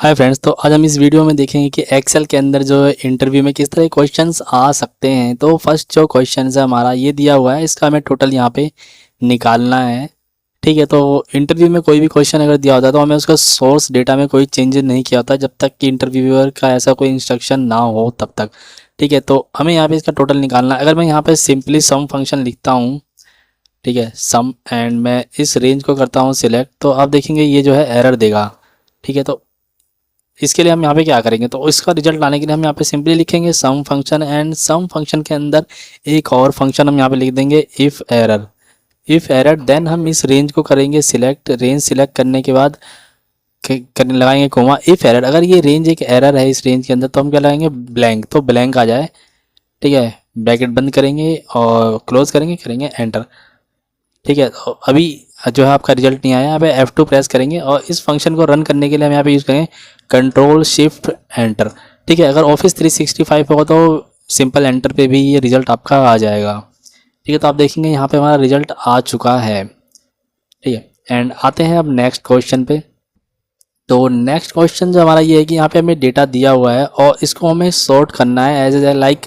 Hi friends, तो आज हम इस वीडियो में देखेंगे कि एक्सेल के अंदर जो है इंटरव्यू में किस तरह के क्वेश्चंस आ सकते हैं। तो फर्स्ट जो क्वेश्चन है हमारा ये दिया हुआ है, इसका हमें टोटल यहाँ पे निकालना है। ठीक है, तो इंटरव्यू में कोई भी क्वेश्चन अगर दिया होता है तो हमें उसका सोर्स डेटा में कोई चेंजेस नहीं किया होता जब तक कि इंटरव्यूअर का ऐसा कोई इंस्ट्रक्शन ना हो तब तक। ठीक है, तो हमें यहाँ पे इसका टोटल निकालना है। अगर मैं यहाँ पे सिंपली सम फंक्शन लिखता हूँ, ठीक है, सम, एंड मैं इस रेंज को करता हूँ सिलेक्ट, तो आप देखेंगे ये जो है एरर देगा। ठीक है, तो इसके लिए हम यहाँ पे क्या करेंगे, तो इसका रिजल्ट लाने के लिए हम यहाँ पे सिंपली लिखेंगे सम फंक्शन, एंड सम फंक्शन के अंदर एक और फंक्शन हम यहाँ पे लिख देंगे if error. If error then हम इस रेंज को करेंगे सिलेक्ट। रेंज सिलेक्ट करने के बाद करने लगाएंगे कोमा इफ़ एरर। अगर ये रेंज एक एरर है इस रेंज के अंदर तो हम क्या लगाएंगे ब्लैंक, तो ब्लैंक आ जाए। ठीक है, ब्रैकेट बंद करेंगे और क्लोज करेंगे एंटर। ठीक है, तो अभी जो है आपका रिजल्ट नहीं आया, यहाँ पे F2 प्रेस करेंगे और इस फंक्शन को रन करने के लिए हम यहाँ पे यूज़ करेंगे कंट्रोल शिफ्ट एंटर। ठीक है, अगर ऑफिस 365 होगा तो सिंपल एंटर पे भी ये रिजल्ट आपका आ जाएगा। ठीक है, तो आप देखेंगे यहाँ पे हमारा रिजल्ट आ चुका है। ठीक है, एंड आते हैं अब नेक्स्ट क्वेश्चन पे। तो नेक्स्ट क्वेश्चन जो हमारा ये है कि यहाँ पे हमें डेटा दिया हुआ है और इसको हमें सॉर्ट करना है एज ए लाइक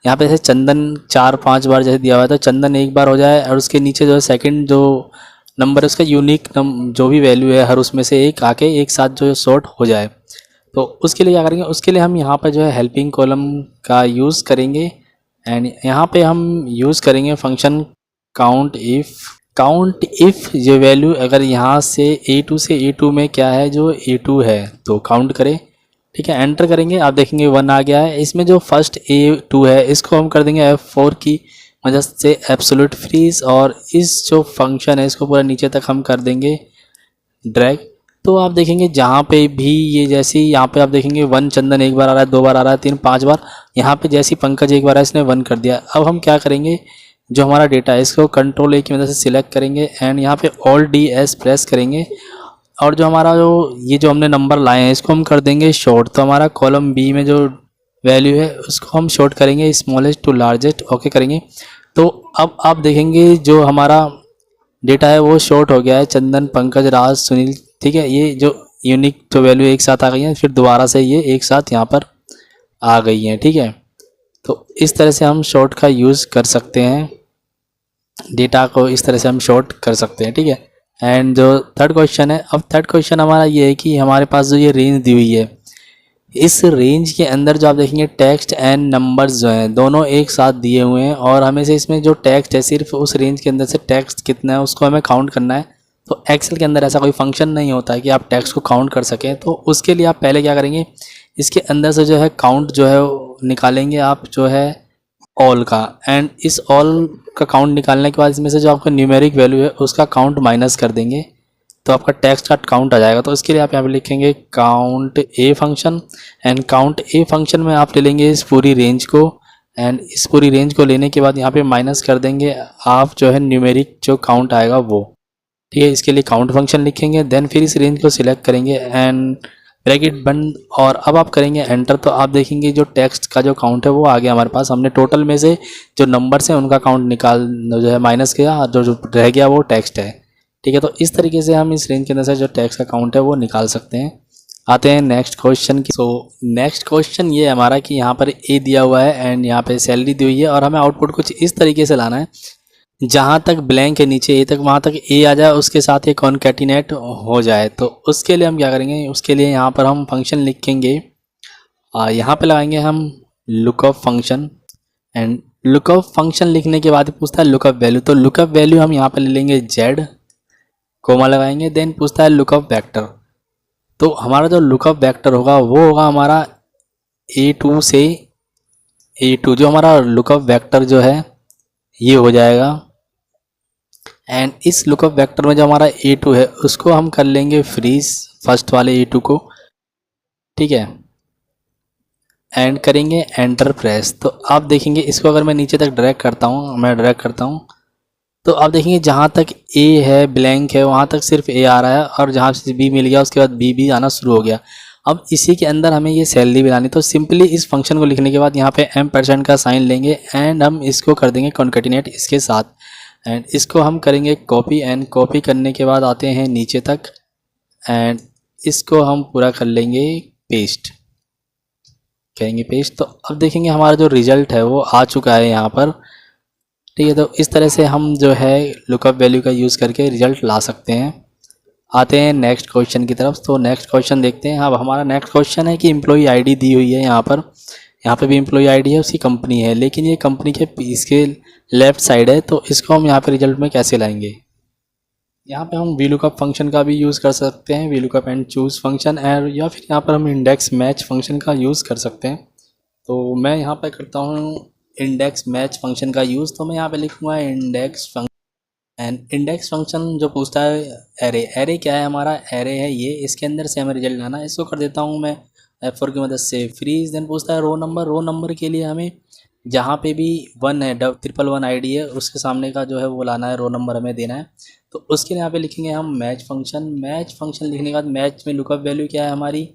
यहाँ पे जैसे चंदन 4-5 बार जैसे दिया हुआ है तो चंदन एक बार हो जाए, और उसके नीचे जो है सेकंड जो नंबर है उसका यूनिक जो भी वैल्यू है हर उसमें से एक आके एक साथ जो सॉर्ट हो जाए। तो उसके लिए क्या करेंगे, उसके लिए हम यहाँ पर जो है हेल्पिंग कॉलम का यूज़ करेंगे, एंड यहाँ पे हम यूज़ करेंगे फंक्शन काउंट इफ़ जो वैल्यू अगर यहाँ से A2 से A2 में क्या है जो A2 है तो काउंट करें। ठीक है, एंटर करेंगे, आप देखेंगे 1 आ गया है। इसमें जो फर्स्ट A2 है इसको हम कर देंगे F4 की मदद से एब्सोल्यूट फ्रीज, और इस जो फंक्शन है इसको पूरा नीचे तक हम कर देंगे ड्रैग। तो आप देखेंगे जहाँ पे भी ये जैसे यहाँ पे आप देखेंगे 1 चंदन एक बार आ रहा है, 2 बार आ रहा है, 3-5 बार। यहाँ पे जैसी पंकज एक बार है इसने 1 कर दिया। अब हम क्या करेंगे, जो हमारा डेटा है इसको कंट्रोल A की मदद से सिलेक्ट करेंगे एंड यहाँ पे ऑल्ट DS प्रेस करेंगे, और जो हमारा जो ये जो हमने नंबर लाए हैं इसको हम कर देंगे शॉर्ट। तो हमारा कॉलम बी में जो वैल्यू है उसको हम शॉर्ट करेंगे स्मॉलेस्ट टू लार्जेस्ट, ओके करेंगे। तो अब आप देखेंगे जो हमारा डेटा है वो शॉर्ट हो गया है, चंदन, पंकज, राज, सुनील। ठीक है, ये जो यूनिक जो वैल्यू एक साथ आ गई है फिर दोबारा से ये एक साथ यहाँ पर आ गई हैं। ठीक है, तो इस तरह से हम शॉर्ट का यूज़ कर सकते हैं, डेटा को इस तरह से हम शॉर्ट कर सकते हैं। ठीक है, एंड जो थर्ड क्वेश्चन है, अब थर्ड क्वेश्चन हमारा ये है कि हमारे पास जो ये रेंज दी हुई है इस रेंज के अंदर जो आप देखेंगे टेक्स्ट एंड नंबर्स जो हैं दोनों एक साथ दिए हुए हैं, और हमें से इसमें जो टेक्स्ट है सिर्फ उस रेंज के अंदर से टेक्स्ट कितना है उसको हमें काउंट करना है। तो एक्सेल के अंदर ऐसा कोई फंक्शन नहीं होता है कि आप टेक्स्ट को काउंट कर सकें। तो उसके लिए आप पहले क्या करेंगे, इसके अंदर से जो है काउंट जो है निकालेंगे आप जो है ऑल का, एंड इस ऑल का काउंट निकालने के बाद इसमें से जो आपका न्यूमेरिक वैल्यू है उसका काउंट माइनस कर देंगे तो आपका टेक्स्ट का काउंट आ जाएगा। तो इसके लिए आप यहाँ पे लिखेंगे count a function, and count a function में आप ले लेंगे इस पूरी रेंज को, एंड इस पूरी रेंज को लेने के बाद यहाँ पे माइनस कर देंगे आप जो है न्यूमेरिक जो काउंट आएगा वो। ठीक है, इसके लिए काउंट फंक्शन लिखेंगे, देन फिर इस रेंज को सिलेक्ट करेंगे एंड ब्रैकेट बंद, और अब आप करेंगे एंटर। तो आप देखेंगे जो टेक्स्ट का जो काउंट है वो आ गया हमारे पास। हमने टोटल में से जो नंबर्स हैं उनका काउंट निकाल जो है माइनस किया, और जो रह गया वो टेक्स्ट है। ठीक है, तो इस तरीके से हम इस रेंज के अंदर से जो टेक्स्ट का काउंट है वो निकाल सकते हैं। आते हैं नेक्स्ट क्वेश्चन की। सो नेक्स्ट क्वेश्चन ये है हमारा कि यहाँ पर ए दिया हुआ है एंड यहाँ पे सैलरी दी हुई है, और हमें आउटपुट कुछ इस तरीके से लाना है जहाँ तक ब्लैंक है नीचे ए तक वहाँ तक ए आ जाए, उसके साथ एक कॉन्कैटिनेट हो जाए। तो उसके लिए हम क्या करेंगे, उसके लिए यहाँ पर हम फंक्शन लिखेंगे, यहाँ पे लगाएंगे हम lookup function, and lookup function लिखने के बाद पूछता है लुकअप वैल्यू। तो लुकअप वैल्यू हम यहाँ पर ले लेंगे जेड, कोमा लगाएंगे, देन पूछता है लुकअप वेक्टर। तो हमारा जो लुकअप वेक्टर होगा वो होगा हमारा A2 से A2, जो हमारा लुकअप वेक्टर जो है ये हो जाएगा, एंड इस लुकअप वेक्टर में जो हमारा A2 है उसको हम कर लेंगे फ्रीज, फर्स्ट वाले A2 को। ठीक है, एंड करेंगे एंटर प्रेस। तो आप देखेंगे इसको अगर मैं नीचे तक ड्रैग करता हूँ, मैं ड्रैग करता हूँ, तो आप देखेंगे जहाँ तक ए है ब्लैंक है वहाँ तक सिर्फ ए आ रहा है, और जहाँ से बी मिल गया उसके बाद बी भी आना शुरू हो गया। अब इसी के अंदर हमें ये सैलरी बनानी, तो सिंपली इस फंक्शन को लिखने के बाद यहाँ पे M% का साइन लेंगे एंड हम इसको कर देंगे कॉन्कैटिनेट इसके साथ, एंड इसको हम करेंगे कॉपी, एंड कॉपी करने के बाद आते हैं नीचे तक, एंड इसको हम पूरा कर लेंगे पेस्ट, करेंगे पेस्ट। तो अब देखेंगे हमारा जो रिज़ल्ट है वो आ चुका है यहाँ पर, ठीक है। तो इस तरह से हम जो है लुकअप वैल्यू का यूज़ करके रिज़ल्ट ला सकते हैं। आते हैं नेक्स्ट क्वेश्चन की तरफ। तो नेक्स्ट क्वेश्चन देखते हैं। अब हमारा नेक्स्ट क्वेश्चन है कि एम्प्लॉई आईडी दी हुई है यहाँ पे भी एम्प्लॉई आईडी है, उसकी कंपनी है, लेकिन ये कंपनी के इसके लेफ्ट साइड है। तो इसको हम यहाँ पे रिजल्ट में कैसे लाएंगे? यहाँ पे हम VLOOKUP फंक्शन का भी यूज़ कर सकते हैं, VLOOKUP एंड चूज़ फंक्शन, या फिर यहाँ पर हम इंडेक्स मैच फंक्शन का यूज़ कर सकते हैं। तो मैं यहाँ पे करता हूँ इंडेक्स मैच फंक्शन का यूज़। तो मैं यहाँ पे लिखूँगा index function, and index function जो पूछता है एरे, एरे क्या है? हमारा एरे है ये, इसके अंदर से हमें रिजल्ट लाना है। इसको कर देता हूँ मैं F4 की मदद से फ्रीज। देन पूछता है रो नंबर, रो नंबर के लिए हमें जहाँ पे भी 1 है, 111 आईडी है, उसके सामने का जो है वो लाना है, रो नंबर हमें देना है। तो उसके लिए यहाँ पे लिखेंगे हम मैच फंक्शन। मैच फंक्शन लिखने के बाद मैच में लुकअप वैल्यू क्या है हमारी?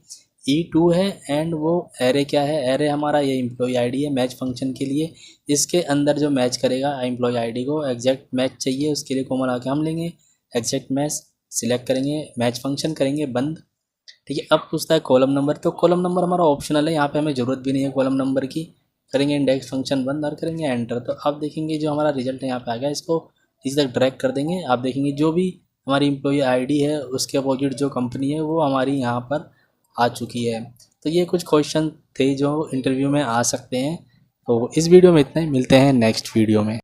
E2 है, एंड वो एरे क्या है? एरे हमारा ये एम्प्लॉय आईडी है मैच फंक्शन के लिए। इसके अंदर जो मैच करेगा एम्प्लॉय आईडी को एग्जैक्ट मैच चाहिए, उसके लिए कॉमन आके हम लेंगे एग्जैक्ट मैच, सिलेक्ट करेंगे, मैच फंक्शन करेंगे बंद, ठीक है। अब पूछता है कॉलम नंबर। तो कॉलम नंबर हमारा ऑप्शनल है, यहाँ पे हमें ज़रूरत भी नहीं है कॉलम नंबर की। करेंगे इंडेक्स फंक्शन बंद और करेंगे एंटर। तो अब देखेंगे जो हमारा रिजल्ट है यहाँ पे आ गया, इसको इस तक ड्रैग कर देंगे। आप देखेंगे जो भी हमारी एम्प्लॉई आईडी है उसके अपोजिट जो कंपनी है वो हमारी यहाँ पर आ चुकी है। तो ये कुछ क्वेश्चन थे जो इंटरव्यू में आ सकते हैं। तो इस वीडियो में इतना ही, मिलते हैं नेक्स्ट वीडियो में।